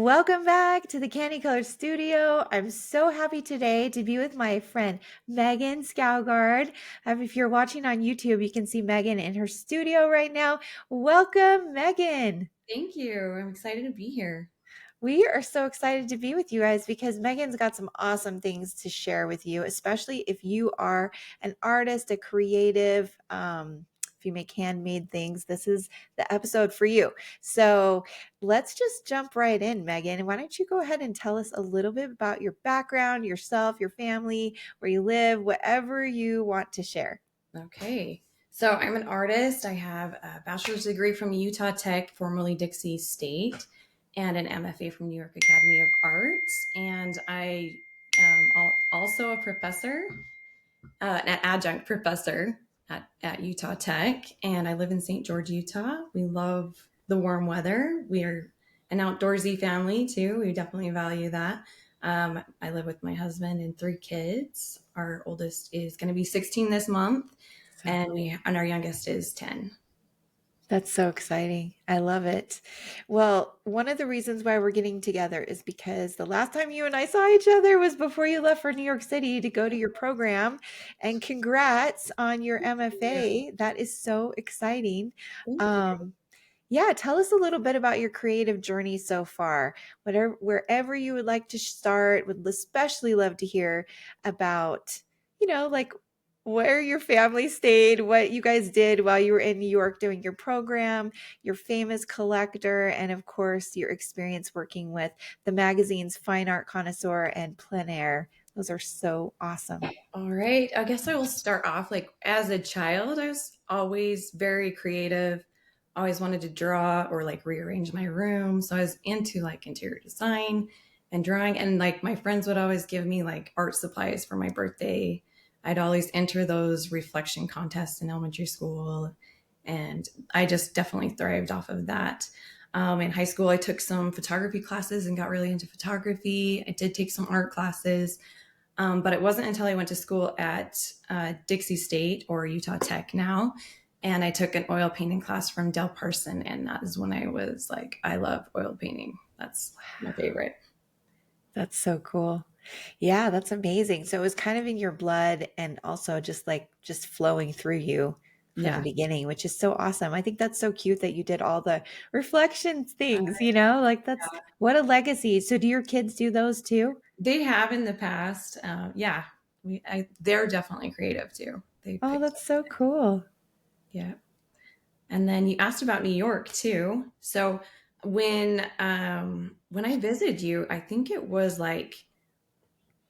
Welcome back to the Candy Color Studio. I'm so happy today to be with my friend Megan schaugaard. If you're watching on YouTube, you can see Megan in her studio right now. Welcome, Megan. Thank you. I'm excited to be here. We are so excited to be with you guys because Megan's got some awesome things to share with you, especially if you are an artist, a creative. If you make handmade things, this is the episode for you. So let's just jump right in, Megan. Why don't you go ahead and tell us a little bit about your background, yourself, your family, where you live, whatever you want to share. Okay. So I'm an artist. I have a bachelor's degree from Utah Tech, formerly Dixie State, and an MFA from New York Academy of Arts. And I am also a professor, an adjunct professor at Utah Tech. And I live in St. George, Utah. We love the warm weather. We are an outdoorsy family too. We definitely value that. I live with my husband and three kids. Our oldest is going to be 16 this month, So and our youngest is 10. That's so exciting. I love it. Well, one of the reasons why we're getting together is because the last time you and I saw each other was before you left for New York City to go to your program. And congrats on your Yeah, MFA. That is so exciting. thank you. Um, yeah, tell us a little bit about your creative journey so far. Whatever, wherever you would like to start, would especially love to hear about, like where your family stayed, what you guys did while you were in New York doing your program, your famous collector, and of course, your experience working with the magazines Fine Art Connoisseur and Pleinair. Those are so awesome. All right. I guess I will start off like as a child, I was always very creative. Always wanted to draw or like rearrange my room. So I was into like interior design and drawing. And like my friends would always give me like art supplies for my birthday. I'd always enter those reflection contests in elementary school. And I just definitely thrived off of that. In high school, I took some photography classes and got really into photography. I did take some art classes. But it wasn't until I went to school at Dixie State or Utah Tech now, and I took an oil painting class from Del Parson, and that is when I was like, I love oil painting. That's my favorite. That's so cool. Yeah, that's amazing. So it was kind of in your blood and also just flowing through you from the Yeah, beginning, which is so awesome. I think that's so cute that you did all the reflections things, like that's what a legacy. So do your kids do those too? they have in the past. Yeah, they're definitely creative too. They Oh, picked that's up. so cool. Yeah, and then you asked about New York too. So when I visited you, I think it was like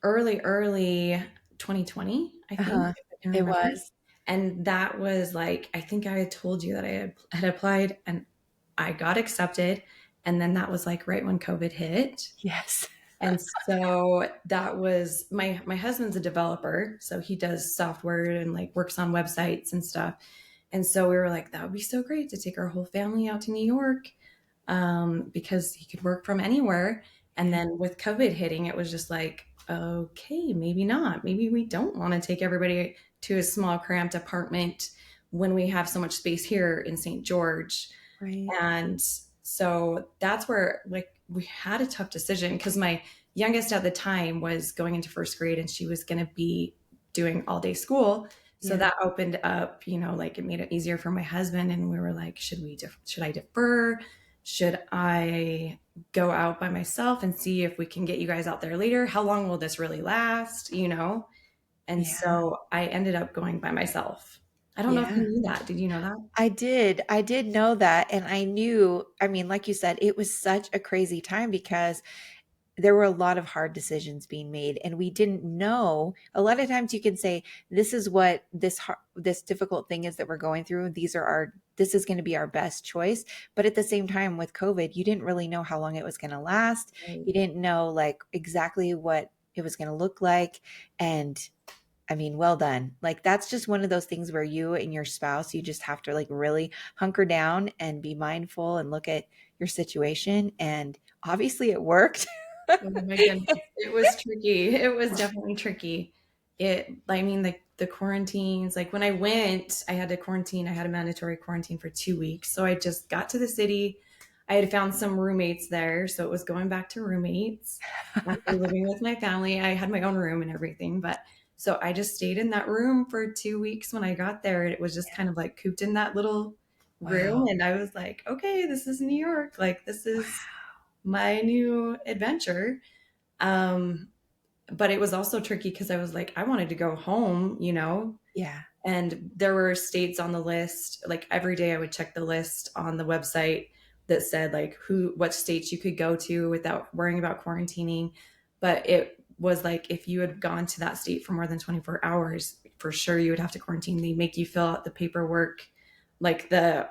early 2020, I think, Uh-huh. if I can It remember. was. And that was like, I think I had told you that I had applied and I got accepted. And then that was like right when COVID hit. Yes. And so that was my husband's a developer, so he does software and like works on websites and stuff. And so we were like, that would be so great to take our whole family out to New York, because he could work from anywhere. And Yeah. then with COVID hitting, it was just like, okay, maybe not. Maybe we don't want to take everybody to a small, cramped apartment when we have so much space here in St. George. Right. And so that's where like we had a tough decision because my youngest at the time was going into first grade and she was going to be doing all day school. So Yeah. that opened up, like it made it easier for my husband. And we were like, should I defer? Should I go out by myself and see if we can get you guys out there later? How long will this really last? And Yeah. so I ended up going by myself. I don't know if you Yeah. knew that. Did you know that? I did. I did know that. And I knew, I mean, like you said, it was such a crazy time because there were a lot of hard decisions being made and we didn't know. A lot of times you can say this is what this difficult thing is that we're going through. This is going to be our best choice, but at the same time with COVID you didn't really know how long it was going to last. Right. You didn't know like exactly what it was going to look like. And I mean, well done. Like that's just one of those things where you and your spouse, you just have to like really hunker down and be mindful and look at your situation. And obviously it worked. Oh my goodness. It was tricky. It was definitely tricky. I mean, the quarantines, like when I went, I had to quarantine. I had a mandatory quarantine for 2 weeks. So I just got to the city. I had found some roommates there, so it was going back to roommates after living with my family. I had my own room and everything, but so I just stayed in that room for 2 weeks when I got there. It was just kind of like cooped in that little room, Wow. and I was like, okay, this is New York. Like this is my new adventure. Um, but it was also tricky because I was like, I wanted to go home, Yeah. and there were states on the list. Like every day I would check the list on the website that said like what states you could go to without worrying about quarantining. But it was like if you had gone to that state for more than 24 hours, for sure you would have to quarantine. They make you fill out the paperwork, like the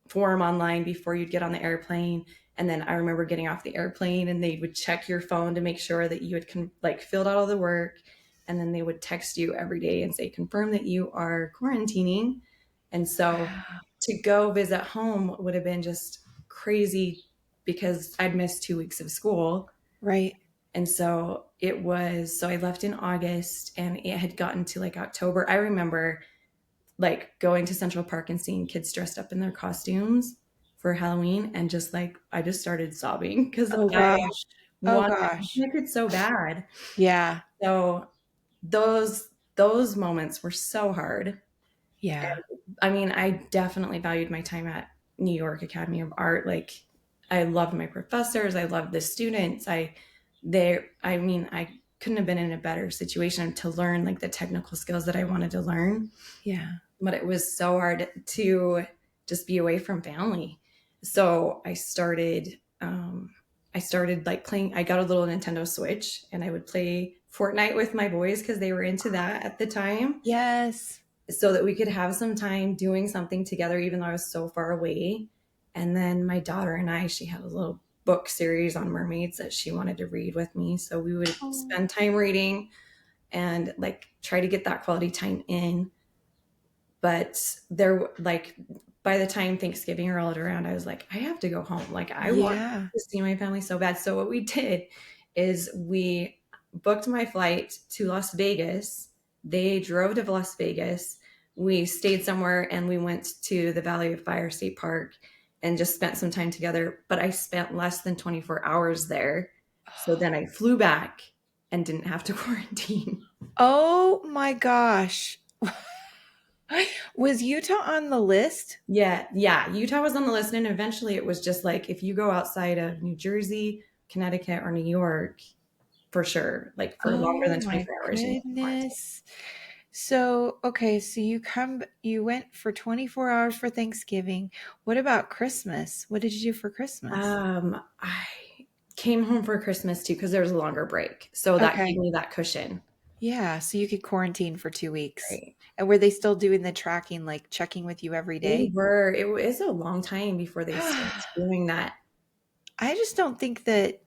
form online before you'd get on the airplane. And then I remember getting off the airplane and they would check your phone to make sure that you had like filled out all the work, and then they would text you every day and say confirm that you are quarantining. And so Wow. to go visit home would have been just crazy because I'd missed 2 weeks of school. Right. And so I left in August and it had gotten to like October. I remember like going to Central Park and seeing kids dressed up in their costumes for Halloween, and just like I just started sobbing because Oh I gosh. Oh wanted to gosh. make it so bad. Yeah. So those moments were so hard. Yeah. I mean, I definitely valued my time at New York Academy of Art. Like, I loved my professors. I loved the students. I mean, I couldn't have been in a better situation to learn like the technical skills that I wanted to learn. Yeah. But it was so hard to just be away from family. So I started like playing. I got a little Nintendo Switch, and I would play Fortnite with my boys because they were into that at the time, Yes. so that we could have some time doing something together, even though I was so far away. And then my daughter and she had a little book series on mermaids that she wanted to read with me. So we would Oh. spend time reading and like try to get that quality time in. But there, like, by the time Thanksgiving rolled around, I was like, I have to go home. Like, I want Yeah. to see my family so bad. So what we did is we booked my flight to Las Vegas. They drove to Las Vegas. We stayed somewhere and we went to the Valley of Fire State Park and just spent some time together. But I spent less than 24 hours there. So then I flew back and didn't have to quarantine. Oh my gosh. Was Utah on the list? Yeah, yeah. Utah was on the list, and eventually it was just like if you go outside of New Jersey, Connecticut, or New York, for sure, like for longer Oh than my 24 hours, you need to quarantine. goodness. So, okay, so you went for 24 hours for Thanksgiving. What about Christmas? What did you do for Christmas? I came home for Christmas too because there was a longer break, so that gave Okay. me that cushion. Yeah, so you could quarantine for 2 weeks. Right. And were they still doing the tracking, like checking with you every They day? were. It was a long time before they stopped doing that. I just don't think that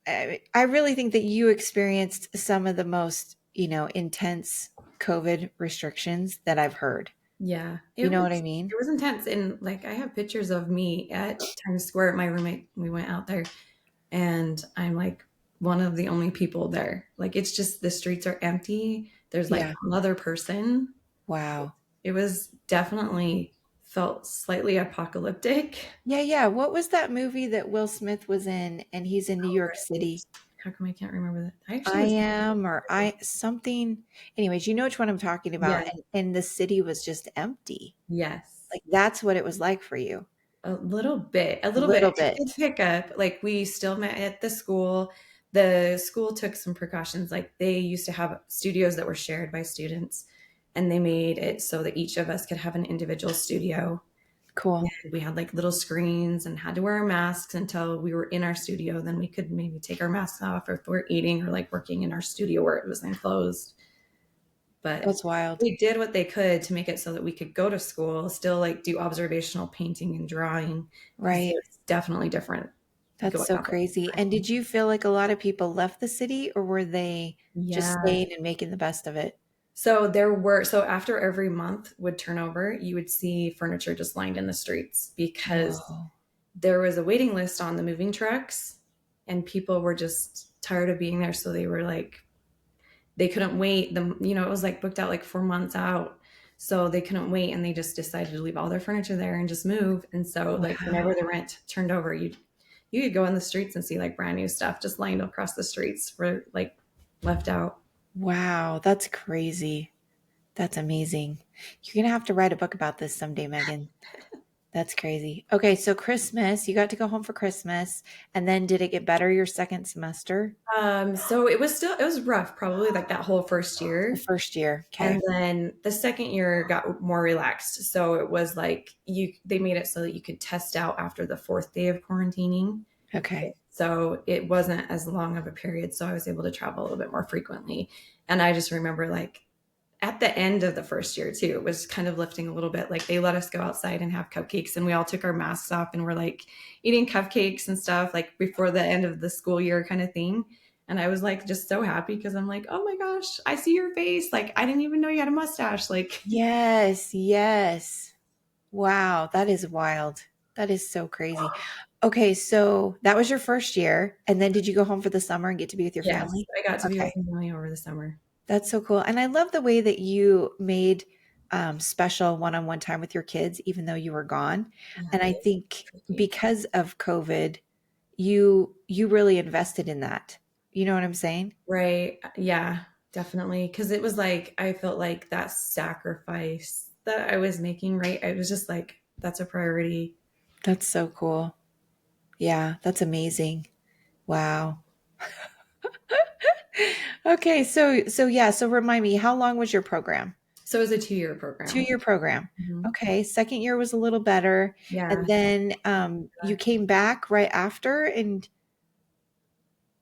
I really think that you experienced some of the most, intense COVID restrictions that I've heard. Yeah, You know what I mean? it was intense, and like I have pictures of me at Times Square. My roommate, we went out there, and I'm like one of the only people there. Like it's just the streets are empty. There's like Yeah. another person. Wow. It was definitely felt slightly apocalyptic. Yeah, yeah. What was that movie that Will Smith was in and he's in New York City? Right. How come I can't remember that? I actually I was am or I something. Anyways, you know which one I'm talking about. yeah, And the city was just empty. yes. Like that's what it was like for you. A little bit, a A little bit. little It bit. did pick up. Like we still met at the school. The school took some precautions. Like they used to have studios that were shared by students, and they made it so that each of us could have an individual studio. Cool. And we had like little screens and had to wear our masks until we were in our studio. Then we could maybe take our masks off if we're eating or like working in our studio where it was enclosed. But That's wild. they did what they could to make it so that we could go to school, still like do observational painting and drawing because Right. it's definitely different That's going so out crazy. And there. did you feel like a lot of people left the city or were they just Yeah. staying and making the best of it? So after every month would turn over, you would see furniture just lined in the streets because Whoa. there was a waiting list on the moving trucks and people were just tired of being there. So they were like, they couldn't wait. It was like booked out like 4 months out. So they couldn't wait and they just decided to leave all their furniture there and just move. And so like whenever Wow. the rent turned over, you could go in the streets and see like brand new stuff just lying across the streets for like left out. Wow, that's crazy. That's amazing. You're gonna have to write a book about this someday, Megan. That's crazy. Okay, so Christmas, you got to go home for Christmas, and then did it get better your second semester? So it was rough, probably like that whole first The year. first year. And Okay. then the second year got more relaxed. So it was like they made it so that you could test out after the fourth day of quarantining. Okay. So it wasn't as long of a period. So I was able to travel a little bit more frequently. And I just remember like at the end of the first year too, it was kind of lifting a little bit. Like they let us go outside and have cupcakes and we all took our masks off and we're like eating cupcakes and stuff like before the end of the school year kind of thing. And I was like just so happy because I'm like, oh my gosh, I see your face. Like I didn't even know you had a mustache. Like Yes, yes. Wow, that is wild. That is so crazy. Okay, so that was your first year, and then did you go home for the summer and get to be with your yes, family? I got to be with Okay, my family over the summer. that's so cool. And I love the way that you made special one-on-one time with your kids, even though you were gone. Yeah, And it I was think tricky. because of COVID, you really invested in that. You know what I'm saying? Right. Yeah, definitely. Because it was like, I felt like that sacrifice that I was making, right? I was just like, that's a priority. That's so cool. Yeah, that's amazing. Wow. Okay, so yeah, so remind me, how long was your program? So it was a 2-year program. 2-year program. Mhm. Okay, second year was a little better, and Yeah. then, you came back right after, and,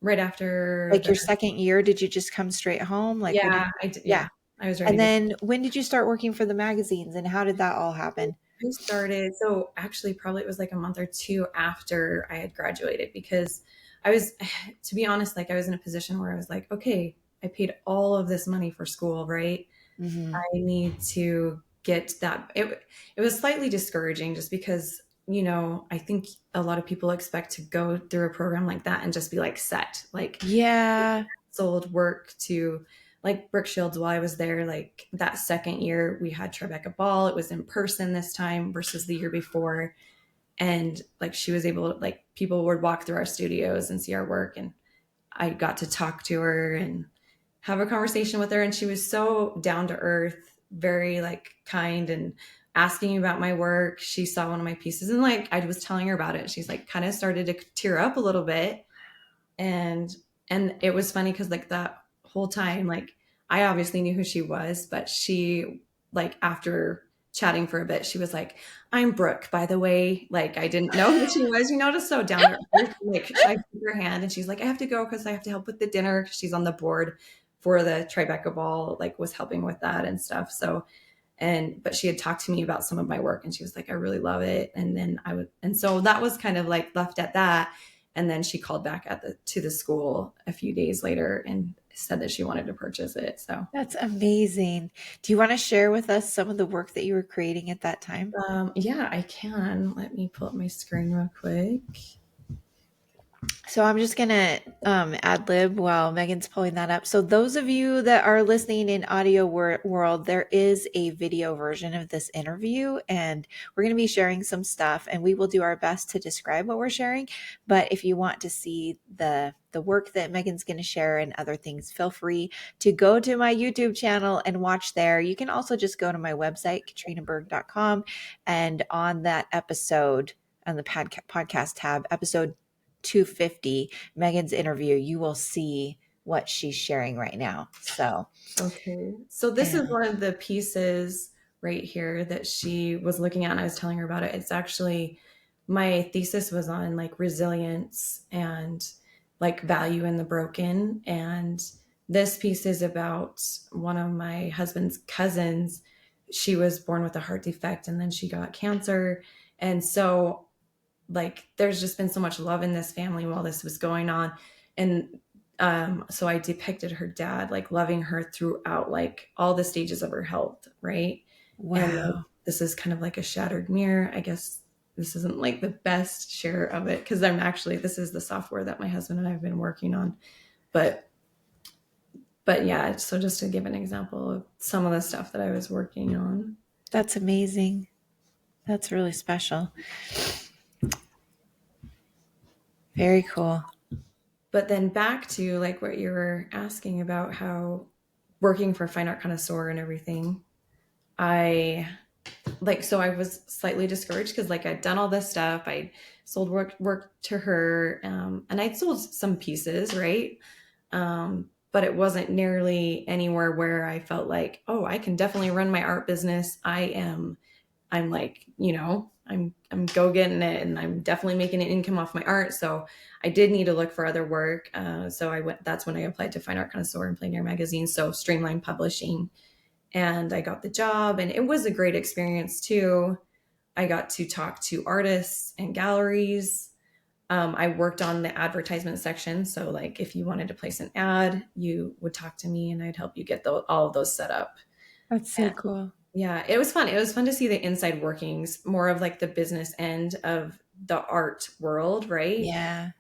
Right after like, the, your second year, did you just come straight home? Like, when did yeah, I did. Yeah, Yeah, I was ready and to. then when did you start working for the magazines, and how did that all happen? I started, so actually, probably it was like a month or two after I had graduated because I was, to be honest, like I was in a position where I was like, okay, I paid all of this money for school, right? Mhm. I need to get that. It was slightly discouraging just because, I think a lot of people expect to go through a program like that and just be like set, like Yeah. sold work to like Brooke Shields while I was there. Like that second year, we had Tribeca Ball. It was in person this time versus the year before. And like she was able to, like, people would walk through our studios and see our work. And I got to talk to her and have a conversation with her. And she was so down to earth, very like kind and asking about my work. She saw one of my pieces and like I was telling her about it. She's like kind of started to tear up a little bit. And it was funny because like that whole time, like I obviously knew who she was, but she like after chatting for a bit, she was like, I'm Brooke, by the way. Like I didn't know who she was, just so down to earth. Like I took her hand and she's like, I have to go because I have to help with the dinner. She's on the board for the Tribeca Ball, like was helping with that and stuff. So but she had talked to me about some of my work and she was like, I really love it. And then and so that was kind of like left at that. And then she called back to the school a few days later and said that she wanted to purchase it. So, That's amazing. Do you wanna share with us some of the work that you were creating at that time? yeah, I can. Let me pull up my screen real quick. So I'm just gonna ad lib while Megan's pulling that up. So those of you that are listening in audio world, there is a video version of this interview, and we're gonna be sharing some stuff, and we will do our best to describe what we're sharing. But if you want to see the work that Megan's gonna share and other things, feel free to go to my YouTube channel and watch there. You can also just go to my website, katrinaberg.com, and on that episode on the podcast tab, episode 250, Megan's interview, you will see what she's sharing right now. So, Okay. So this is and one of the pieces right here that she was looking at and I was telling her about it. It's actually my thesis was on like resilience and like value in the broken. And this piece is about one of my husband's cousins. She was born with a heart defect and then she got cancer. And so like there's just been so much love in this family while this was going on. And so I depicted her dad like loving her throughout like all the stages of her health, right? And like, wow. this is kind of like a shattered mirror. I guess this isn't like the best share of it because this is the software that my husband and I have been working on. But But yeah, so just to give an example of some of the stuff that I was working on. That's amazing. That's really special. Very cool. But then back to like what you were asking about how working for Fine Art Connoisseur and everything, I like, so I was slightly discouraged because like I'd done all this stuff. I sold work to her, and I'd sold some pieces, right? But it wasn't nearly anywhere where I felt like, oh, I can definitely run my art business. I'm like, I'm go getting it, and I'm definitely making an income off my art. So I did need to look for other work. So I went. That's when I applied to Fine Art Connoisseur and Pleinair magazine. So Streamline Publishing, and I got the job, and it was a great experience too. I got to talk to artists and galleries. I worked on the advertisement section. So, like, if you wanted to place an ad, you would talk to me and I'd help you get all of those set up. That's so cool. Yeah, it was fun. It was fun to see the inside workings, more of like the business end of the art world, right? Yeah.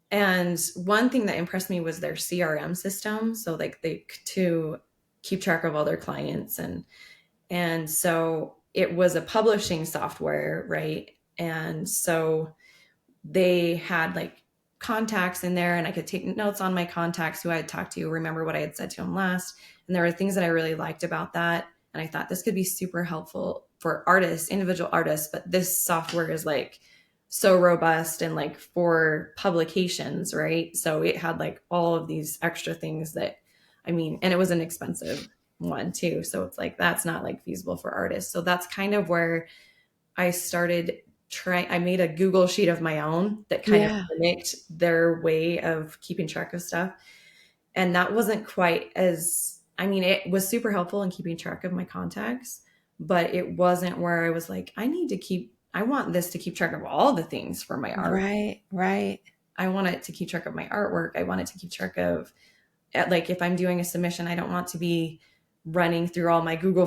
And one thing that impressed me was their CRM system. So, like, they to keep track of all their clients, and so it was a publishing software, right? And so they had like contacts in there, and I could take notes on my contacts who I had talked to, remember what I had said to them last. And there were things that I really liked about that. And I thought this could be super helpful for artists, individual artists, but this software is like so robust and like for publications, right? So it had like all of these extra things that, I mean, and it was an expensive one too. So it's like that's not like feasible for artists. So that's kind of where I started trying. I made a Google sheet of my own that kind of Yeah. mimicked their way of keeping track of stuff. And that wasn't quite as, I mean, it was super helpful in keeping track of my contacts, but it wasn't where I was like, I want this to keep track of all the things for my art. Right. Right. I want it to keep track of my artwork. I want it to keep track of, like, if I'm doing a submission, I don't want to be running through all my Google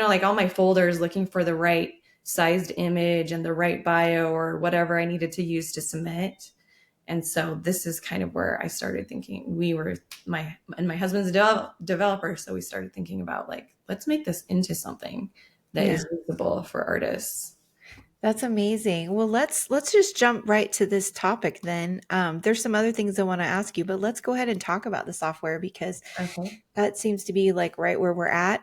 like all my folders looking for the right sized image and the right bio or whatever I needed to use to submit. And so this is kind of where I started thinking. My husband's a developer, so we started thinking about like, let's make this into something that Yeah. is usable for artists. That's amazing. Well, let's just jump right to this topic then. There's some other things I want to ask you, but let's go ahead and talk about the software because Okay. that seems to be like right where we're at.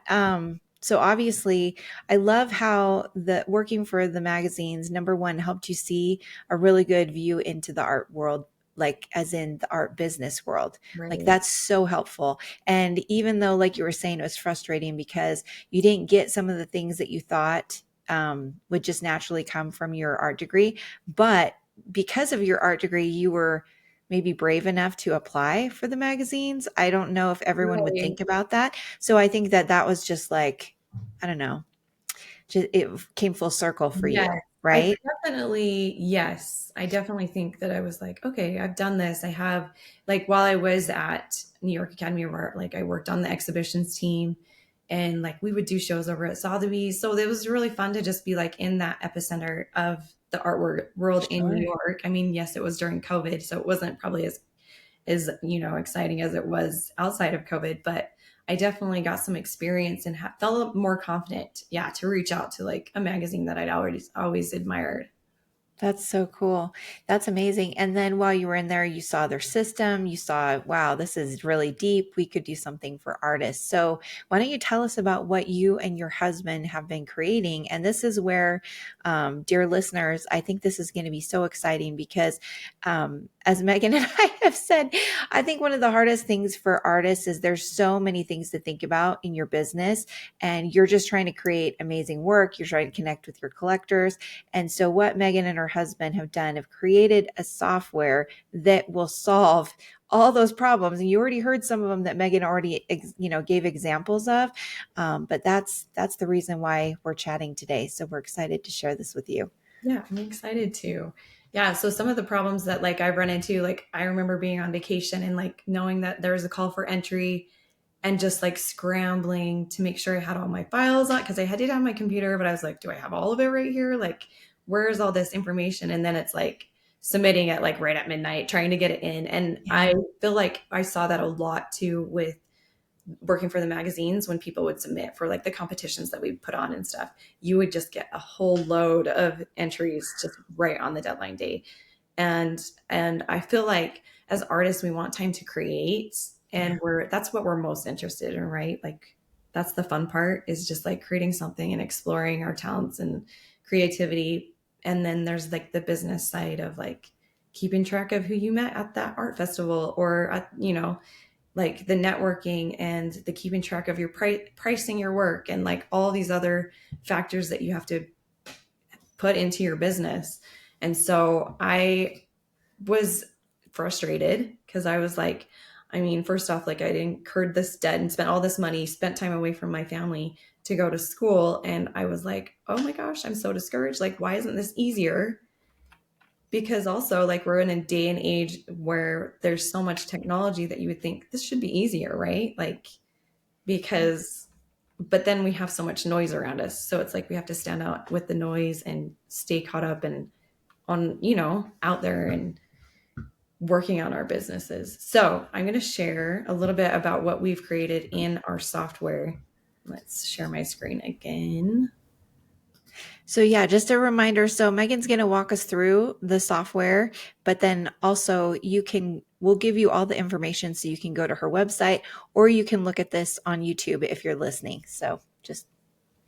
So obviously, I love how the working for the magazines, number one, helped you see a really good view into the art world, like as in the art business world. Like Right. that's so helpful. And even though, like you were saying, it was frustrating because you didn't get some of the things that you thought would just naturally come from your art degree, but because of your art degree, you were maybe brave enough to apply for the magazines. I don't know if everyone would Right. think about that. So I think that that was just like, I don't know, just, it came full circle for Yes, you, right? yes, I definitely think that I was like, okay, I've done this. I have, like, while I was at New York Academy of Art, like, I worked on the exhibitions team, and like we would do shows over at Sotheby's. So it was really fun to just be like in that epicenter of the world in New Sure. York. I mean, yes, it was during COVID, so it wasn't probably as exciting as it was outside of COVID, but I definitely got some experience and felt more confident, yeah, to reach out to like a magazine that I'd already always admired. That's so cool. That's amazing. And then while you were in there, you saw their system. You saw, wow, this is really deep. We could do something for artists. So, why don't you tell us about what you and your husband have been creating? And this is where, dear listeners, I think this is going to be so exciting because, as Megan and I have said, I think one of the hardest things for artists is there's so many things to think about in your business, and you're just trying to create amazing work. You're trying to connect with your collectors, and so, what Megan and her husband have done have created a software that will solve all those problems. And you already heard some of them that Megan already, gave examples of. But that's the reason why we're chatting today. So we're excited to share this with you. Yeah, I'm excited too. Yeah, so some of the problems that like I've run into, like I remember being on vacation and like knowing that there was a call for entry and just like scrambling to make sure I had all my files on because I had it on my computer, but I was like, do I have all of it right here? Like, where's all this information? And then it's like submitting it like right at midnight, trying to get it in. And Yeah. I feel like I saw that a lot too with working for the magazines, when people would submit for like the competitions that we put on and stuff, you would just get a whole load of entries just right on the deadline day. And I feel like as artists, we want time to create, and that's what we're most interested in, right? Like that's the fun part, is just like creating something and exploring our talents and creativity. And then there's like the business side of like keeping track of who you met at that art festival, or at, like the networking and the keeping track of your pricing your work, and like all these other factors that you have to put into your business. And so I was frustrated because I was like, I mean, first off, like I incurred this debt and spent all this money, spent time away from my family to go to school. And I was like, oh my gosh, I'm so discouraged. Like, why isn't this easier? Because also, like, we're in a day and age where there's so much technology that you would think this should be easier, right? Like, because, but then we have so much noise around us. So it's like we have to stand out with the noise and stay caught up and on, out there and working on our businesses. So I'm going to share a little bit about what we've created in our software. Let's share my screen again. So yeah, just a reminder. So Megan's going to walk us through the software, but then also we'll give you all the information so you can go to her website, or you can look at this on YouTube if you're listening. So just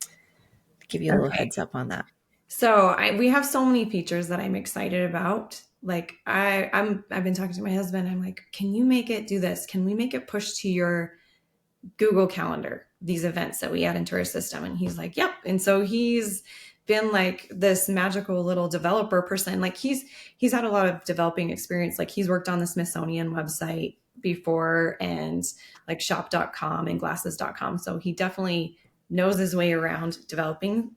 to give you a little Okay. heads up on that. So we have so many features that I'm excited about. Like I've been talking to my husband. I'm like, can you make it do this? Can we make it push to your Google Calendar, these events that we add into our system? And he's like, yep. And so he's been like this magical little developer person. Like he's had a lot of developing experience. Like he's worked on the Smithsonian website before, and like shop.com and glasses.com. So he definitely knows his way around developing.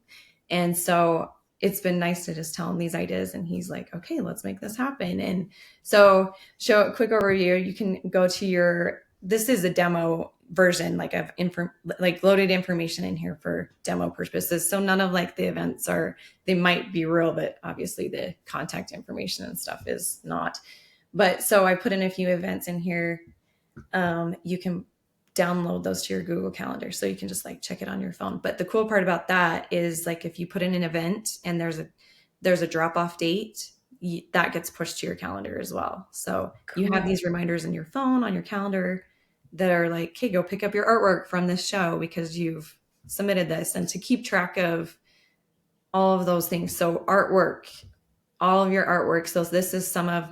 And so it's been nice to just tell him these ideas, and he's like, okay, let's make this happen. And so, show a quick overview. You can go to this is a demo version, like of like loaded information in here for demo purposes. So none of like the events they might be real, but obviously the contact information and stuff is not. But so I put in a few events in here. You can download those to your Google Calendar, so you can just like check it on your phone. But the cool part about that is like if you put in an event and there's a drop off date, that gets pushed to your calendar as well. So you have these reminders in your phone, on your calendar, that are like, hey, go pick up your artwork from this show because you've submitted this, and to keep track of all of those things. So artwork, all of your artwork. So this is some of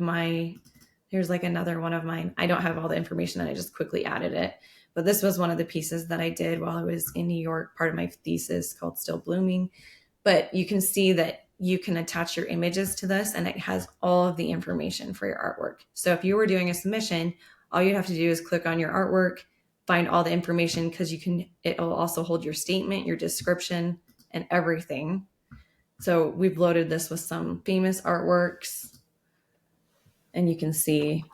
here's like another one of mine. I don't have all the information, and I just quickly added it. But this was one of the pieces that I did while I was in New York, part of my thesis called Still Blooming. But you can see that you can attach your images to this, and it has all of the information for your artwork. So if you were doing a submission, all you have to do is click on your artwork, find all the information, because it'll also hold your statement, your description, and everything. So we've loaded this with some famous artworks, and you can see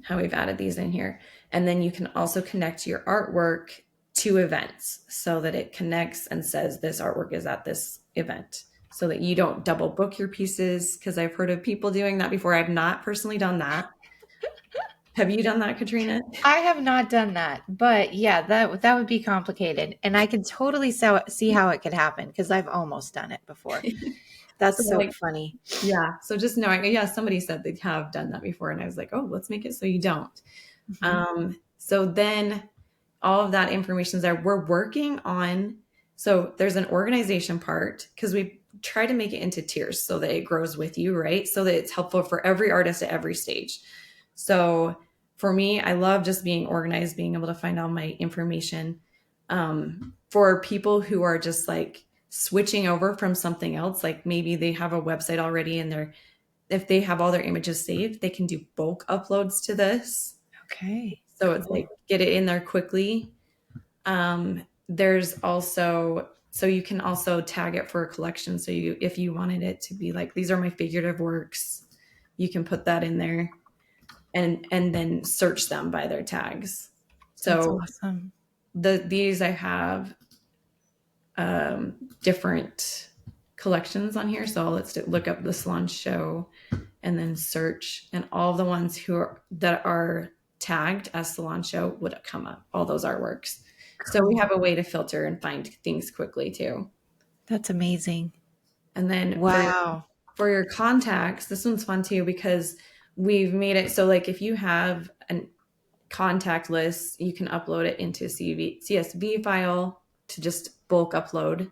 how we've added these in here. And then you can also connect your artwork to events so that it connects and says this artwork is at this event, so that you don't double book your pieces. Because I've heard of people doing that before. I've not personally done that. Have you done that, Katrina? I have not done that, but yeah, that would be complicated, and I can totally see how it could happen because I've almost done it before. That's so funny. Yeah. So just knowing, somebody said they have done that before, and I was like, oh, let's make it so you don't. Mm-hmm. So then all of that information is there. We're working on, so there's an organization part, because we try to make it into tiers so that it grows with you, right? So that it's helpful for every artist at every stage. So for me, I love just being organized, being able to find all my information. For people who are just like switching over from something else, like maybe they have a website already, and if they have all their images saved, they can do bulk uploads to this. Okay. So cool. It's like get it in there quickly. There's also, so you can also tag it for a collection. So if you wanted it to be like, these are my figurative works, you can put that in there and then search them by their tags. So that's awesome. These I have different collections on here. So let's look up the salon show and then search, and all the ones that are tagged as salon show would come up, all those artworks. So we have Cool. a way to filter and find things quickly too. That's amazing. And then Wow. for your contacts, this one's fun too because we've made it so like if you have a contact list, you can upload it into a CSV file to just bulk upload.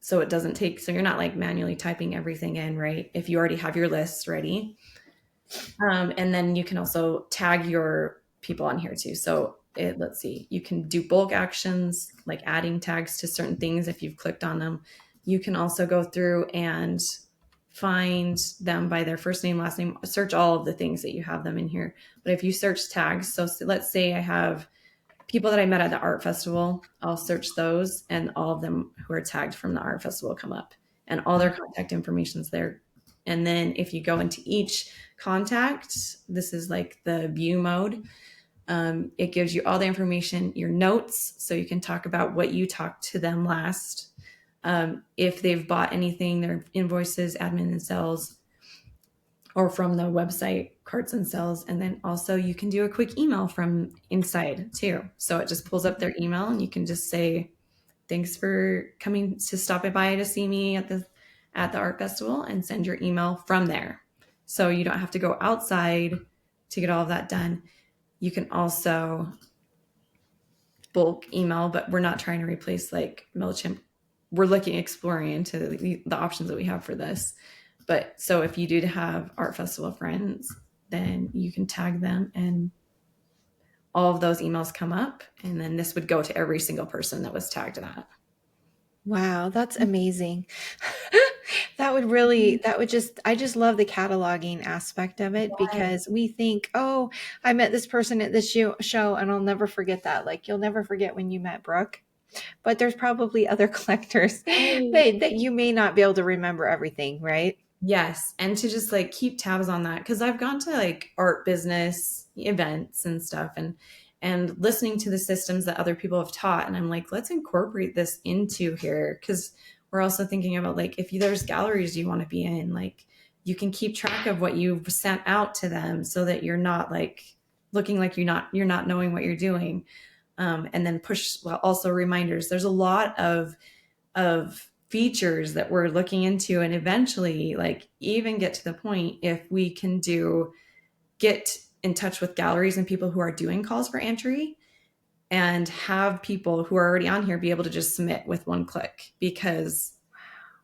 So it doesn't take, so you're not like manually typing everything in, right? If you already have your lists ready. And then you can also tag your people on here too. So let's see, you can do bulk actions like adding tags to certain things if you've clicked on them. You can also go through and find them by their first name, last name, search all of the things that you have them in here. But if you search tags, so let's say I have people that I met at the art festival, I'll search those and all of them who are tagged from the art festival come up and all their contact information is there. And then if you go into each contact, this is like the view mode. It gives you all the information, your notes, so you can talk about what you talked to them last. If they've bought anything, their invoices, admin and sales, or from the website carts and sales. And then also you can do a quick email from inside too. So it just pulls up their email and you can just say, thanks for coming to stop by to see me at the art festival and send your email from there. So you don't have to go outside to get all of that done. You can also bulk email, but we're not trying to replace like MailChimp. We're looking, exploring into the options that we have for this. But so if you do have art festival friends, then you can tag them and all of those emails come up. And then this would go to every single person that was tagged to that. Wow, that's amazing. That would really, that would just, I just love the cataloging aspect of it because we think, oh, I met this person at this show and I'll never forget that. Like you'll never forget when you met Brooke, but there's probably other collectors Right. that you may not be able to remember everything, right? Yes. And to just like keep tabs on that. Cause I've gone to like art business events and stuff and listening to the systems that other people have taught. And I'm like, let's incorporate this into here. Cause we're also thinking about like, if there's galleries you want to be in, like you can keep track of what you've sent out to them so that you're not like looking like you're not knowing what you're doing. And then push, well, also reminders. There's a lot of features that we're looking into and eventually like even get to the point if we can get in touch with galleries and people who are doing calls for entry and have people who are already on here be able to just submit with one click because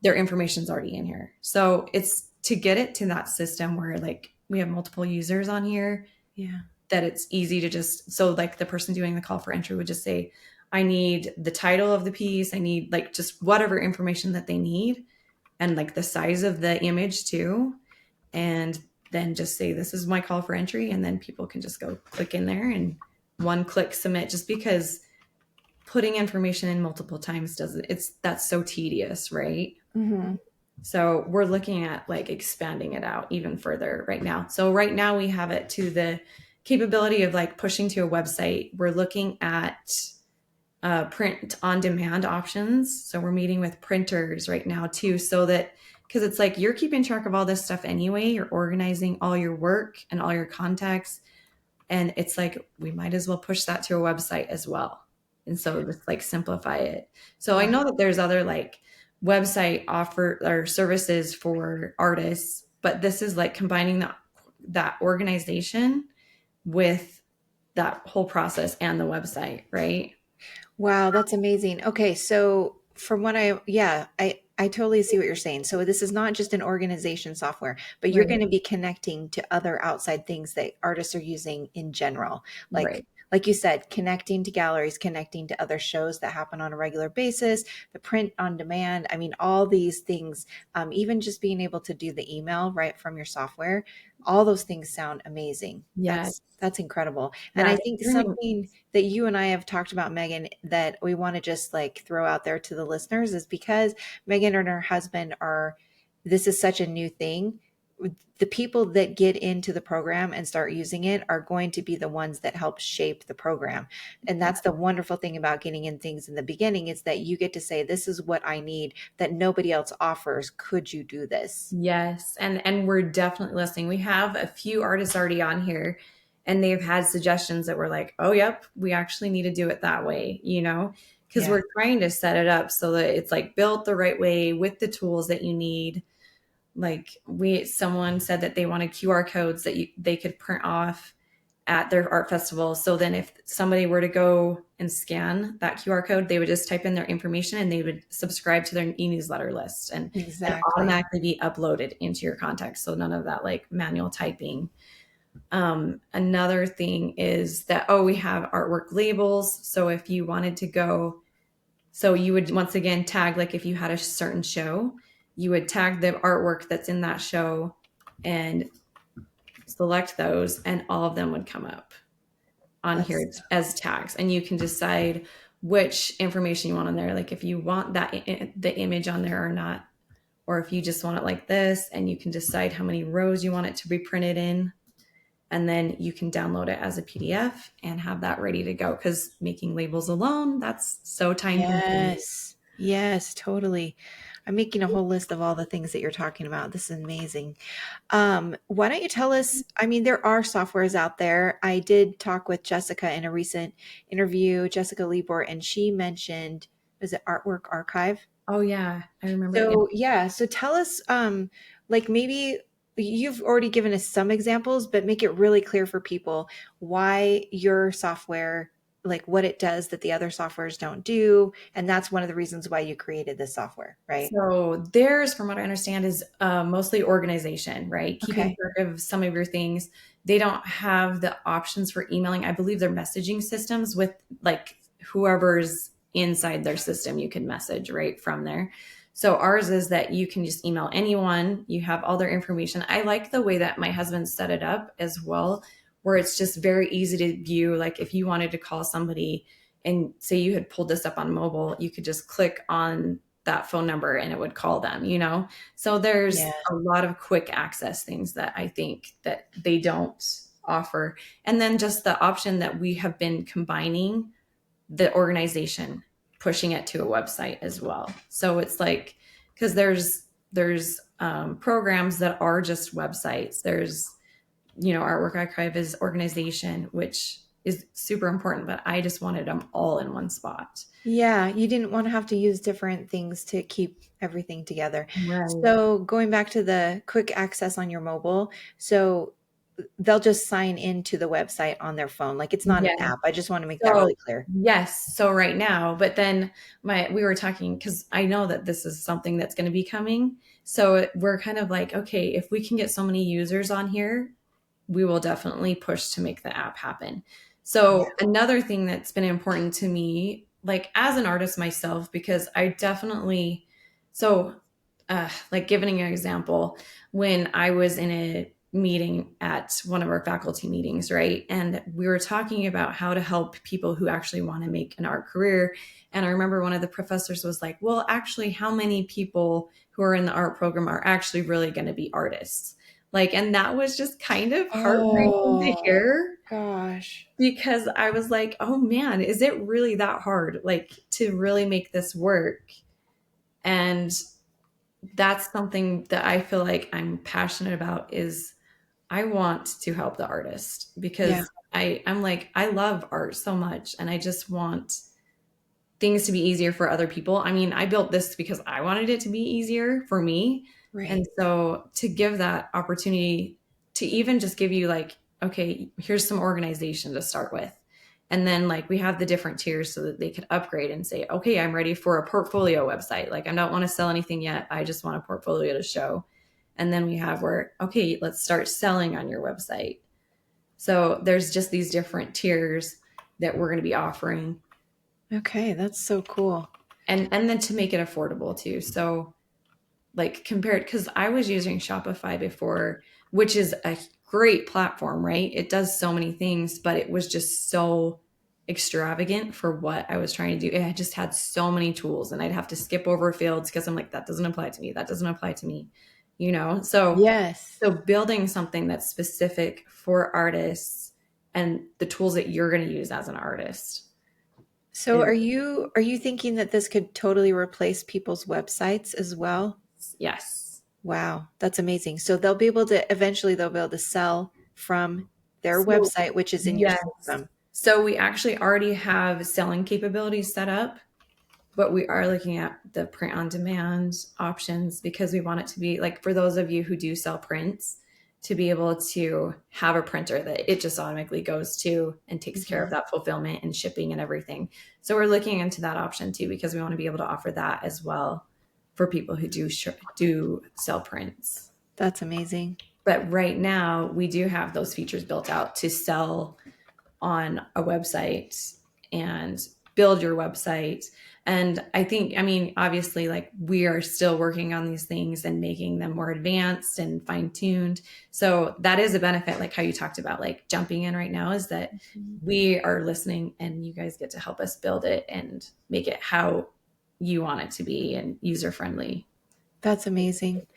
their information is already in here. So it's to get it to that system where like we have multiple users on here, Yeah. that it's easy to just, so like the person doing the call for entry would just say, I need the title of the piece. I need like just whatever information that they need and like the size of the image too. And then just say, this is my call for entry. And then people can just go click in there and one click submit, just because putting information in multiple times that's so tedious, right? Mm-hmm. So we're looking at like expanding it out even further right now. So right now we have it to the capability of like pushing to a website. We're looking at print on demand options. So we're meeting with printers right now too, so that because it's like you're keeping track of all this stuff anyway, you're organizing all your work and all your contacts. And it's like we might as well push that to a website as well. And so just like simplify it. So I Wow. know that there's other like website offer or services for artists, but this is like combining that organization with that whole process and the website, right? Wow, that's amazing. Okay, so from what yeah, I totally see what you're saying. So this is not just an organization software, but you're Right. going to be connecting to other outside things that artists are using in general. Right. Like you said, connecting to galleries, connecting to other shows that happen on a regular basis, the print on demand. I mean, all these things, even just being able to do the email right from your software, all those things sound amazing. Yeah. That's incredible. And Yeah. I think something that you and I have talked about, Megan, that we want to just like throw out there to the listeners is because Megan and her husband this is such a new thing. The people that get into the program and start using it are going to be the ones that help shape the program. And that's the wonderful thing about getting in things in the beginning is that you get to say, this is what I need that nobody else offers. Could you do this? Yes. And we're definitely listening. We have a few artists already on here and they've had suggestions that were like, oh, yep, we actually need to do it that way, because Yeah. we're trying to set it up so that it's like built the right way with the tools that you need. Like someone said that they wanted QR codes that they could print off at their art festival. So then if somebody were to go and scan that QR code, they would just type in their information and they would subscribe to their e-newsletter list and Exactly. automatically be uploaded into your contacts. So none of that like manual typing. Another thing is that, we have artwork labels. So if you wanted to go, so you would once again tag, like if you had a certain show, you would tag the artwork that's in that show and select those, and all of them would come up on That's here as tags. And you can decide which information you want on there. Like if you want the image on there or not, or if you just want it like this, and you can decide how many rows you want it to be printed in. And then you can download it as a PDF and have that ready to go. Because making labels alone, that's so time consuming. yes. Yes, totally. I'm making a whole list of all the things that you're talking about. This is amazing. Why don't you tell us? I mean, there are softwares out there. I did talk with Jessica in a recent interview, Jessica Libor, and she mentioned, was it Artwork Archive? Oh yeah, I remember. Yeah. So yeah, so tell us, like maybe you've already given us some examples, but make it really clear for people why your software, like what it does that the other softwares don't do, and that's one of the reasons why you created this software, right? So theirs, from what I understand, is mostly organization, right? Keeping Okay. track of some of your things. They don't have the options for emailing. I believe their messaging systems with like whoever's inside their system, you can message right from there. So ours is that you can just email anyone. You have all their information. I like the way that my husband set it up as well, where it's just very easy to view. Like if you wanted to call somebody and say you had pulled this up on mobile, you could just click on that phone number and it would call them. So there's Yeah. a lot of quick access things that I think that they don't offer. And then just the option that we have been combining the organization, pushing it to a website as well. So it's like, because there's programs that are just websites. There's Artwork Archive is organization, which is super important, but I just wanted them all in one spot. Yeah, you didn't want to have to use different things to keep everything together. Right. So going back to the quick access on your mobile, so they'll just sign into the website on their phone. Like it's not an Yeah. app. I just want to make that So really clear. yes, so right now, but then we were talking because I know that this is something that's going to be coming. So we're kind of like, okay, if we can get so many users on here, we will definitely push to make the app happen. Yeah. So another thing that's been important to me, like as an artist myself, because I definitely, so like giving an example, when I was in a meeting at one of our faculty meetings, right? And we were talking about how to help people who actually want to make an art career. And I remember one of the professors was like, well, actually, how many people who are in the art program are actually really going to be artists? Like, and that was just kind of heartbreaking to Oh, hear gosh. because I was like, oh man, is it really that hard? Like, to really make this work? And that's something that I feel like I'm passionate about is I want to help the artist Yeah, because I'm like, I love art so much and I just want things to be easier for other people. I mean, I built this because I wanted it to be easier for me. And right. so to give that opportunity to even just give you like, okay, here's some organization to start with. And then like we have the different tiers so that they could upgrade and say, okay, I'm ready for a portfolio website. Like I don't want to sell anything yet. I just want a portfolio to show. And then we have where, okay, let's start selling on your website. So there's just these different tiers that we're going to be offering Okay, that's so cool. and then to make it affordable too. So like compared because I was using Shopify before, which is a great platform, right? It does so many things, but it was just so extravagant for what I was trying to do. It just had so many tools and I'd have to skip over fields because I'm like, that doesn't apply to me. That doesn't apply to me. Yes. So building something that's specific for artists and the tools that you're going to use as an artist So is are you thinking that this could totally replace people's websites as well? yes. Wow, that's amazing. So they'll be able to sell from their So, website, which is in your yes. system. So we actually already have selling capabilities set up, but we are looking at the print on demand options because we want it to be like for those of you who do sell prints to be able to have a printer that it just automatically goes to and takes care of Mhm. that fulfillment and shipping and everything. So we're looking into that option too because we want to be able to offer that as well for people who do sell prints. That's amazing. But right now we do have those features built out to sell on a website and build your website. And I think, I mean, obviously, like we are still working on these things and making them more advanced and fine tuned. So that is a benefit, like how you talked about, like jumping in right now, is that Mhm. we are listening and you guys get to help us build it and make it how you want it to be and user friendly. That's amazing.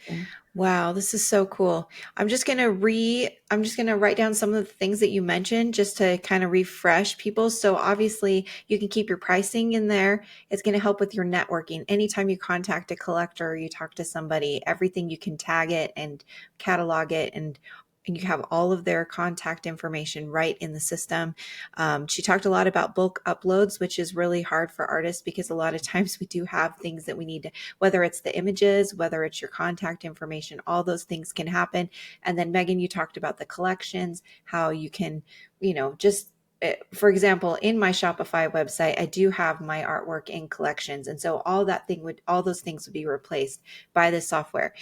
Wow, this is so cool. I'm just going to write down some of the things that you mentioned just to kind of refresh people. So obviously, you can keep your pricing in there. It's going to help with your networking. Anytime you contact a collector, you talk to somebody, everything you can tag it and catalog it and you have all of their contact information right in the system. She talked a lot about bulk uploads, which is really hard for artists because a lot of times we do have things that we need to, whether it's the images, whether it's your contact information, all those things can happen. And then Megan, you talked about the collections, how you can, just for example, in my Shopify website, I do have my artwork in collections. And so all those things would be replaced by this software.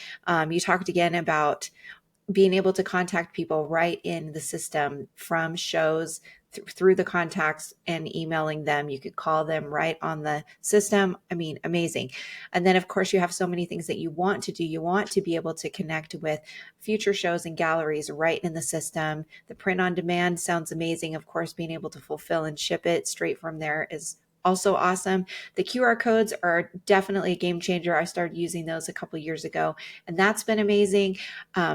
You talked again about being able to contact people right in the system from shows through the contacts and emailing them. You could call them right on the system. I mean, amazing. And then, of course, you have so many things that you want to do. You want to be able to connect with future shows and galleries right in the system. The print on demand sounds amazing. Of course, being able to fulfill and ship it straight from there is also awesome. The QR codes are definitely a game changer. I started using those a couple years ago, and that's been amazing.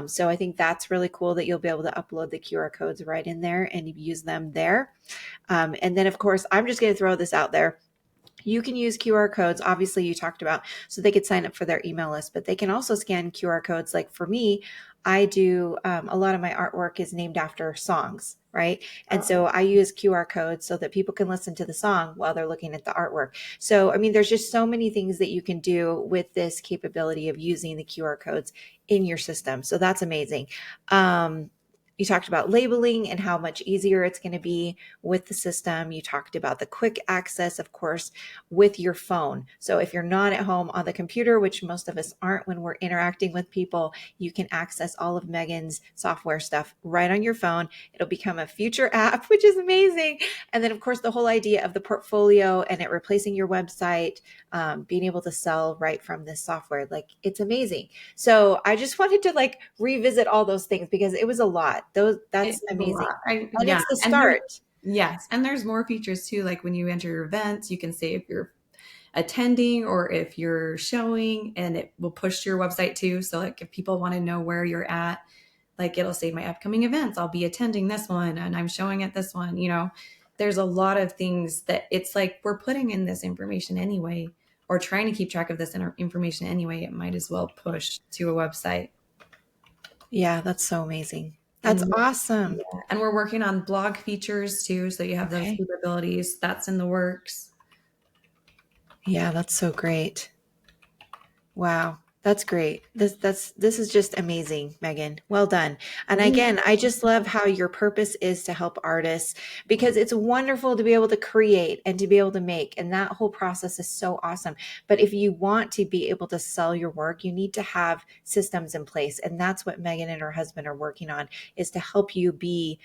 So I think that's really cool that you'll be able to upload the QR codes right in there and use them there. And then, of course, I'm just going to throw this out there. You can use QR codes, obviously, you talked about, so they could sign up for their email list, but they can also scan QR codes. Like for me, I do a lot of my artwork is named after songs, right? And Oh, so I use QR codes so that people can listen to the song while they're looking at the artwork. So, I mean, there's just so many things that you can do with this capability of using the QR codes in your system. So that's amazing. You talked about labeling and how much easier it's going to be with the system. You talked about the quick access, of course, with your phone. So if you're not at home on the computer, which most of us aren't when we're interacting with people, you can access all of Megan's software stuff right on your phone. It'll become a future app, which is amazing. And then, of course, the whole idea of the portfolio and it replacing your website, being able to sell right from this software, like it's amazing. So I just wanted to like revisit all those things because it was a lot. it That's is a amazing. lot. And Yeah. it's the And there's, start. yes. And there's more features too. Like when you enter your events, you can say if you're attending or if you're showing and it will push to your website too. So like if people want to know where you're at, like it'll say my upcoming events, I'll be attending this one and I'm showing at this one, there's a lot of things that it's like we're putting in this information anyway or trying to keep track of this information anyway. It might as well push to a website. Yeah, that's so amazing. That's And awesome. yeah, and we're working on blog features too. So you have those Okay. capabilities. That's in the works. Yeah, that's so great. Wow. That's great. This is just amazing, Megan. Well done. And again, I just love how your purpose is to help artists because it's wonderful to be able to create and to be able to make, and that whole process is so awesome. But if you want to be able to sell your work, you need to have systems in place, and that's what Megan and her husband are working on, is to help you be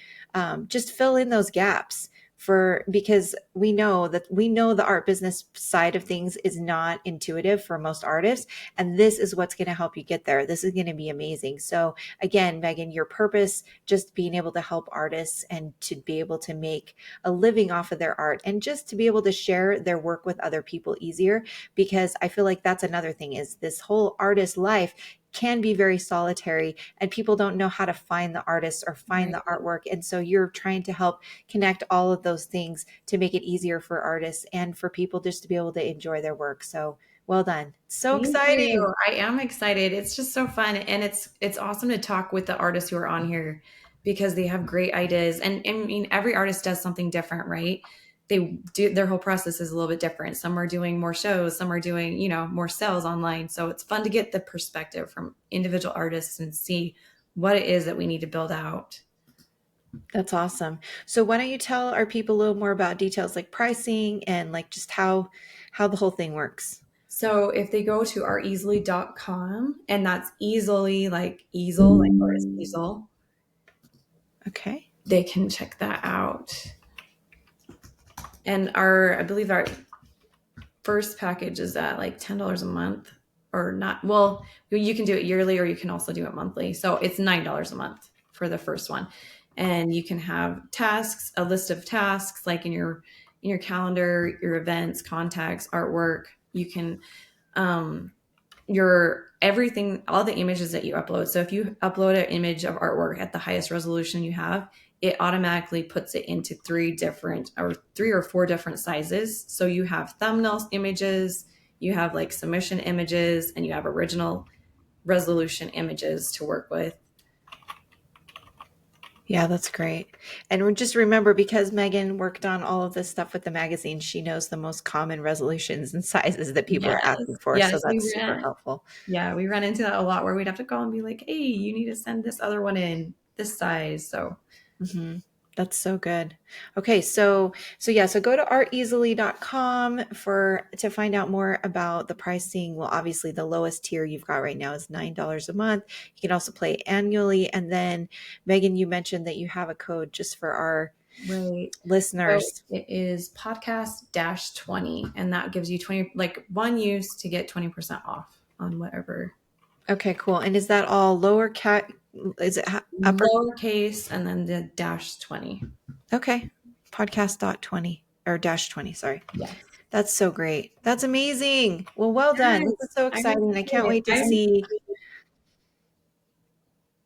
just fill in those gaps for, because we know the art business side of things is not intuitive for most artists, and this is what's going to help you get there. This is going to be amazing. So again, Megan, your purpose, just being able to help artists and to be able to make a living off of their art and just to be able to share their work with other people easier, because I feel like that's another thing, is this whole artist life can be very solitary and people don't know how to find the artists or find Right. the artwork. And so you're trying to help connect all of those things to make it easier for artists and for people just to be able to enjoy their work. So well done. So Thank exciting. you. I am excited. It's just so fun and it's awesome to talk with the artists who are on here because they have great ideas. And I mean, every artist does something different, right? They do, their whole process is a little bit different. Some are doing more shows, some are doing, more sales online. So it's fun to get the perspective from individual artists and see what it is that we need to build out. That's awesome. So why don't you tell our people a little more about details like pricing and like just how the whole thing works? So if they go to oureasily.com, and that's easily like easel, like artist easel, Okay. they can check that out. And I believe our first package is at like $10 a month, or not. Well, you can do it yearly or you can also do it monthly. So it's $9 a month for the first one. And you can have tasks, a list of tasks like in your calendar, your events, contacts, artwork. You can your everything, all the images that you upload. So if you upload an image of artwork at the highest resolution you have, it automatically puts it into three or four different sizes. So you have thumbnail images, you have like submission images, and you have original resolution images to work with. Yeah, that's great. And just remember, because Megan worked on all of this stuff with the magazine, she knows the most common resolutions and sizes that people are Yes. asking for. So Yes. that's super helpful. We ran into that a lot where we'd have to call and be like, hey, you need to send this other one in this size. So hmm That's so good. Okay, so go to arteasily.com to find out more about the pricing. Well, obviously the lowest tier you've got right now is $9 a month. You can also play annually. And then Megan, you mentioned that you have a code just for our right. So listeners. it is podcast dash 20, and that gives you 20, like one use to get 20% off on whatever. Okay, cool. And is that all lower cat? Is it upper? Lowercase and then the dash 20. Okay. Podcast dot 20 or dash 20. Sorry. Yes. That's so great. That's amazing. Well done. This is Yes. so I'm exciting. I can't excited. wait to see.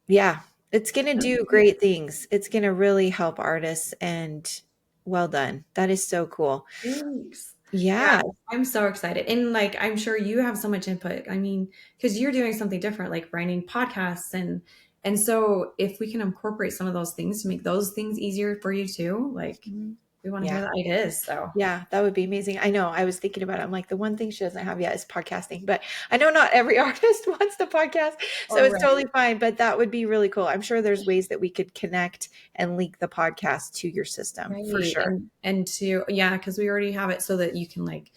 Yeah, it's going to do great things. It's going to really help artists and well done. That is so cool. Thanks. Yeah, Yeah. I'm so excited. And like, I'm sure you have so much input. I mean, because you're doing something different, like writing podcasts. And so if we can incorporate some of those things to make those things easier for you too, like Mhm. we want to hear Yeah. the ideas. So Yeah, that would be amazing. I know. I was thinking about it. I'm like, the one thing she doesn't have yet is podcasting, but I know not every artist wants to podcast, so all it's right. totally fine. But that would be really cool. I'm sure there's ways that we could connect and link the podcast to your system for Right. sure. And to, yeah, because we already have it so that you can like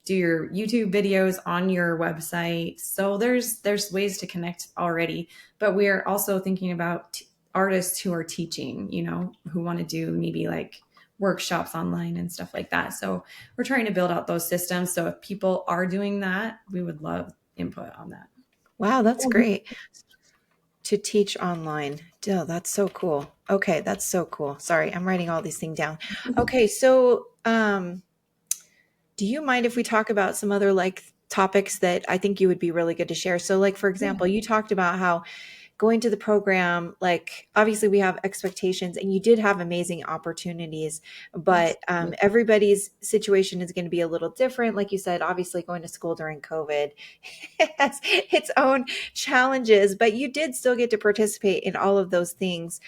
do your YouTube videos on your website. So there's ways to connect already, but we're also thinking about artists who are teaching, who want to do maybe like workshops online and stuff like that. So we're trying to build out those systems. So if people are doing that, we would love input on that. Wow, that's great to teach online. Oh, that's so cool. Okay, that's so cool. Sorry, I'm writing all these things down. Okay, so do you mind if we talk about some other like topics that I think you would be really good to share? So, like for example, you talked about how going to the program, like obviously we have expectations and you did have amazing opportunities, but Absolutely. everybody's situation is going to be a little different. Like you said, obviously going to school during COVID has its own challenges, but you did still get to participate in all of those things,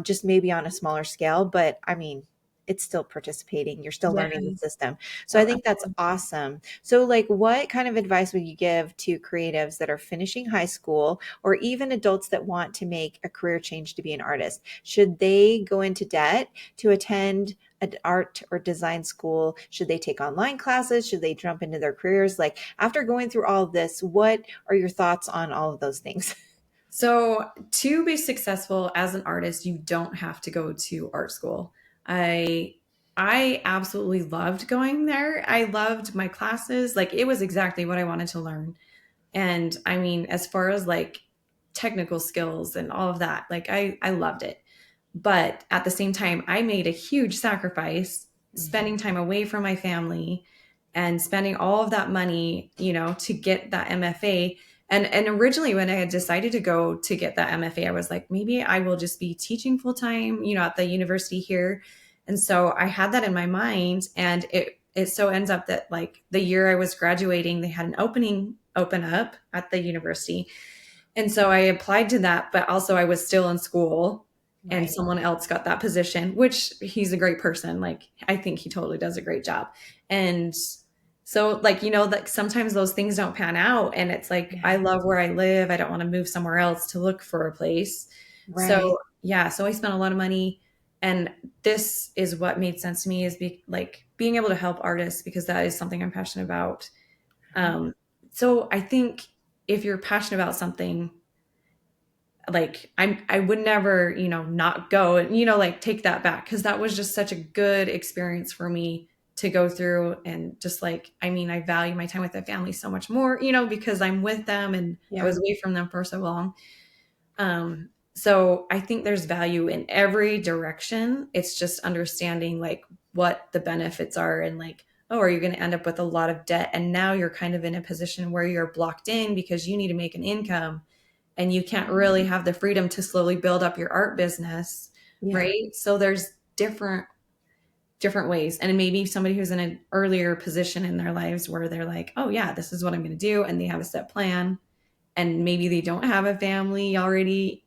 just maybe on a smaller scale. But I mean, it's still participating. You're still Yeah. learning the system. So I Oh, think that's awesome. So like what kind of advice would you give to creatives that are finishing high school or even adults that want to make a career change to be an artist? Should they go into debt to attend an art or design school? Should they take online classes? Should they jump into their careers? Like after going through all of this, what are your thoughts on all of those things? so to be successful as an artist, you don't have to go to art school. I I absolutely loved going there. I loved my classes. Like it was exactly what I wanted to learn. And I mean, as far as like technical skills and all of that, like I loved it. But at the same time, I made a huge sacrifice spending time away from my family and spending all of that money, to get that MFA. And originally when I had decided to go to get that MFA, I was like, maybe I will just be teaching full time, at the university here. And so I had that in my mind, and it so ends up that like the year I was graduating, they had an opening open up at the university. And so I applied to that, but also I was still in school. and Right. someone else got that position, which he's a great person. Like, I think he totally does a great job. And so, like, like sometimes those things don't pan out. And it's like, I Yeah. love where I live. I don't want to move somewhere else to look for a place. So, Right. yeah, so I spent a lot of money. And this is what made sense to me is like being able to help artists because that is something I'm passionate about. Right. So I think if you're passionate about something, like I would never, not go and, like take that back because that was just such a good experience for me to go through. And just like, I mean, I value my time with the family so much more, because I'm with them and I Yeah. was away from them for so long. So I think there's value in every direction. It's just understanding like what the benefits are and like, oh, are you going to end up with a lot of debt? And now you're kind of in a position where you're blocked in because you need to make an income and you can't really have the freedom to slowly build up your art business, Yeah. right? So there's different ways. And maybe somebody who's in an earlier position in their lives where they're like, oh yeah, this is what I'm going to do, and they have a set plan, and maybe they don't have a family already,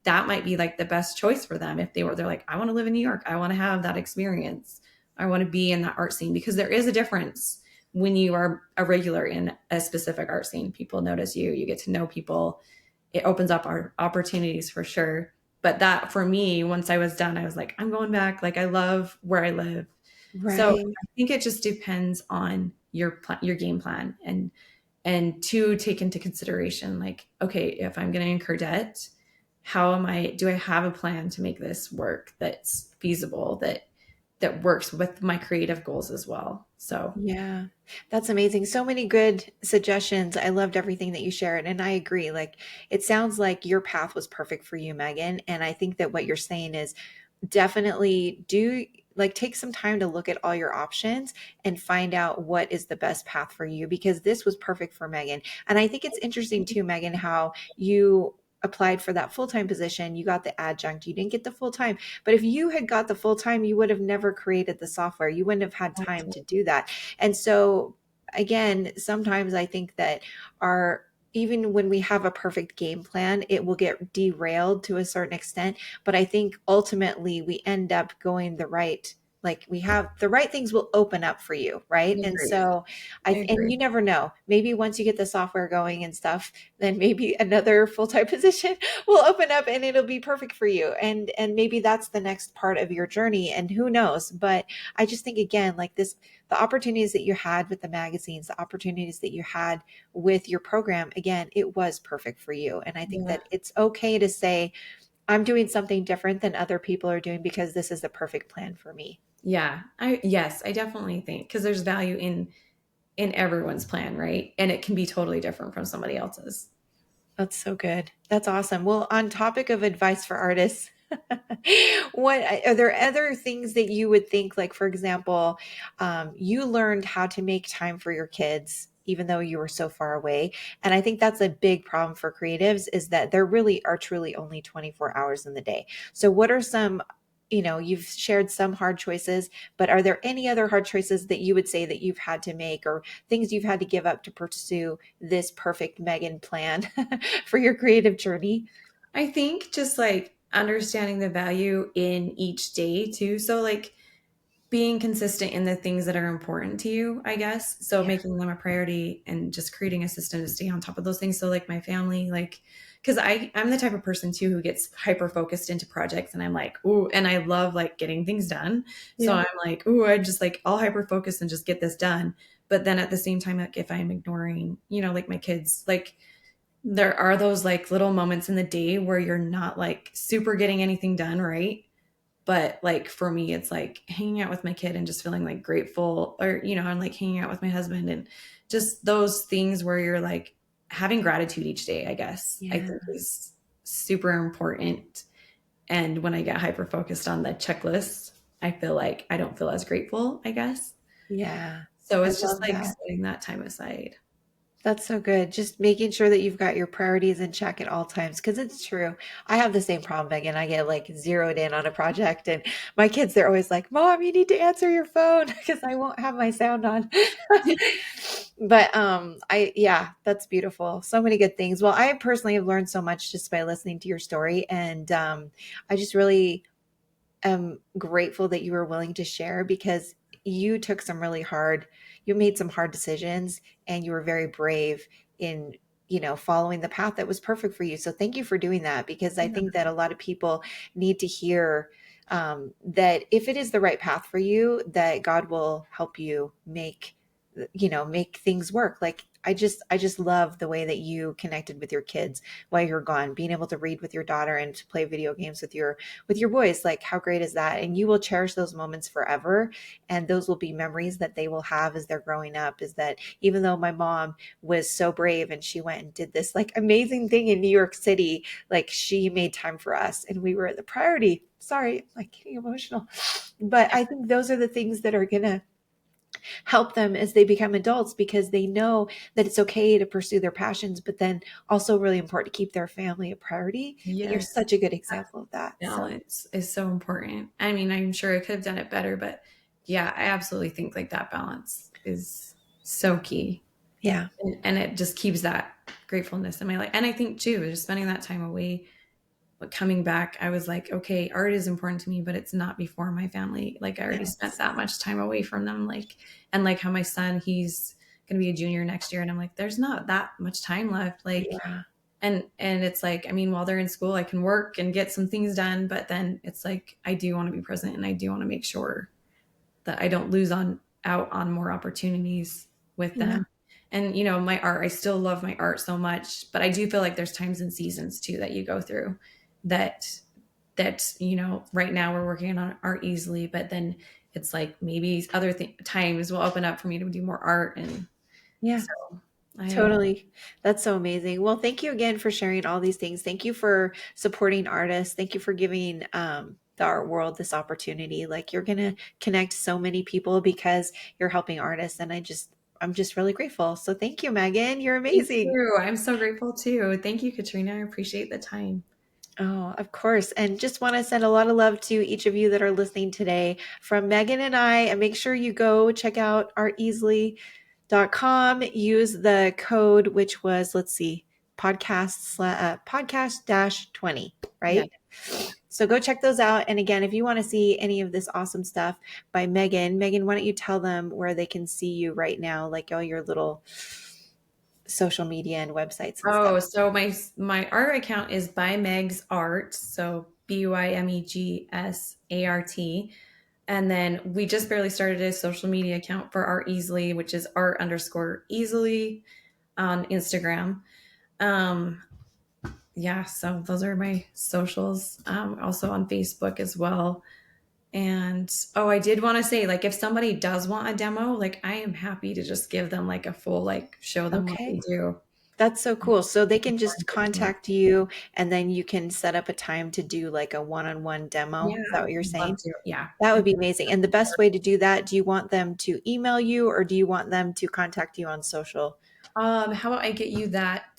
that might be like the best choice for them if they're like, I want to live in New York, I want to have that experience, I want to be in that art scene, because there is a difference when you are a regular in a specific art scene. People notice you get to know people, it opens up our opportunities for sure. But that for me, once I was done, I was like, I'm going back. Like, I love where I live. So Right. I think it just depends on your game plan, and to take into consideration, like, okay, if I'm going to incur debt, do I have a plan to make this work that's feasible, that works with my creative goals as well. So Yeah, that's amazing. So many good suggestions. I loved everything that you shared. And I agree. Like, it sounds like your path was perfect for you, Megan. And I think that what you're saying is definitely do like take some time to look at all your options and find out what is the best path for you because this was perfect for Megan. And I think it's interesting too, Megan, how you applied for that full-time position, you got the adjunct, you didn't get the full-time. But if you had got the full-time, you would have never created the software. You wouldn't have had time to do that. And so again, sometimes I think that our even when we have a perfect game plan, it will get derailed to a certain extent. But I think ultimately we end up going the right, like we have the right things will open up for you, right? I And agree. so I and agree. you never know. Maybe once you get the software going and stuff, then maybe another full-time position will open up and it'll be perfect for you. And maybe that's the next part of your journey. And who knows? But I just think again, like this, the opportunities that you had with the magazines, the opportunities that you had with your program, again, it was perfect for you. And I think Yeah. that it's okay to say, I'm doing something different than other people are doing because this is the perfect plan for me. Yeah. Yes, I definitely think because there's value in everyone's plan, right? And it can be totally different from somebody else's. That's so good. That's awesome. Well, on topic of advice for artists, what are there other things that you would think, like, for example, you learned how to make time for your kids, even though you were so far away. And I think that's a big problem for creatives is that there really are truly only 24 hours in the day. So what are some, you've shared some hard choices, but are there any other hard choices that you would say that you've had to make or things you've had to give up to pursue this perfect Megan plan for your creative journey? I think just like understanding the value in each day too. So like being consistent in the things that are important to you, I guess. So Yeah. making them a priority and just creating a system to stay on top of those things. So like my family, like, because I'm the type of person too who gets hyper focused into projects, and I'm like, ooh, and I love like getting things done. So Yeah. I'm like, ooh, I just like I'll hyper focus and just get this done. But then at the same time, like if I'm ignoring, like my kids, like there are those like little moments in the day where you're not like super getting anything done, right? But like for me, it's like hanging out with my kid and just feeling like grateful, or, I'm like hanging out with my husband, and just those things where you're like having gratitude each day, I guess, I Yeah. think is super important. And when I get hyper focused on the checklist, I feel like I don't feel as grateful, I guess. Yeah. So I it's just love like that. setting that time aside. That's so good. Just making sure that you've got your priorities in check at all times. Because it's true. I have the same problem, Megan. I get like zeroed in on a project, and my kids, they're always like, Mom, you need to answer your phone because I won't have my sound on. But yeah, that's beautiful. So many good things. Well, I personally have learned so much just by listening to your story, and I just really am grateful that you were willing to share because you took some really hard, you made some hard decisions, and you were very brave in, following the path that was perfect for you. So thank you for doing that, because I Yeah. think that a lot of people need to hear that if it is the right path for you, that God will help you make things work. Like I just love the way that you connected with your kids while you're gone, being able to read with your daughter and to play video games with your boys. Like, how great is that? And you will cherish those moments forever, and those will be memories that they will have as they're growing up. Is that even though my mom was so brave and she went and did this like amazing thing in New York City, like she made time for us and we were the priority. Sorry, I'm like getting emotional, but I think those are the things that are gonna help them as they become adults, because they know that it's okay to pursue their passions, but then also really important to keep their family a priority. And you're Yes. such a good That example of that. So, balance is so important. I mean, I'm sure I could have done it better, but yeah, I absolutely think like that balance is so key. yeah. And it just keeps that gratefulness in my life. And I think too, just spending that time away, but coming back, I was like, okay, art is important to me, but it's not before my family. Like I already spent Yes. that much time away from them. Like, and like how my son, he's going to be a junior next year. And I'm like, there's not that much time left. Like, Yeah. and it's like, I mean, while they're in school, I can work and get some things done, but then it's like I do want to be present and I do want to make sure that I don't lose on out on more opportunities with Yeah. them. And my art, I still love my art so much, but I do feel like there's times and seasons too that you go through that right now we're working on art easily, but then it's like maybe other times will open up for me to do more art. And Yeah. so I Totally. That's so amazing. Well, thank you again for sharing all these things. Thank you for supporting artists. Thank you for giving the art world this opportunity. Like, you're going to connect so many people because you're helping artists. And I'm just really grateful. So thank you, Megan. You're thank amazing. you. I'm so grateful too. Thank you, Katrina. I appreciate the time. Oh, of course. And just want to send a lot of love to each of you that are listening today from Megan and I. And make sure you go check out arteasily.com. Use the code, which was, let's see, podcast dash 20, Yeah. right? So go check those out. And again, if you want to see any of this awesome stuff by Megan, why don't you tell them where they can see you right now, like all your little social media and websites and stuff. Oh, so my art account is by Meg's Art, so BYMEGSART. And then we just barely started a social media account for Art Easily, which is art underscore easily on Instagram. Um, yeah, so those are my socials. Also on Facebook as well. And oh, I did want to say, like, if somebody does want a demo, like, I am happy to just give them like a full, like, show them what we Okay. do. That's so cool. So they can just contact you and then you can set up a time to do like a one-on-one Yeah, demo. Is that what you're I'd love saying? to. Yeah. That would be amazing. And the best way to do that, do you want them to email you or do you want them to contact you on social? How about I get you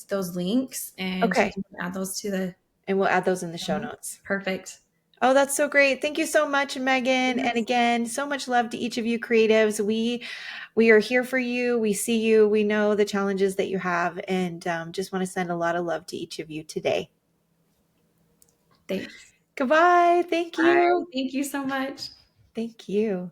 those links and you Okay. can add those to the And we'll add those in the show notes. perfect. Oh, that's so great. Thank you so much, Megan. And Yes. again, so much love to each of you creatives. We are here for you. We see you. We know the challenges that you have, and just want to send a lot of love to each of you today. Thanks. Goodbye. Thank Bye. you. Thank you so much. Thank you.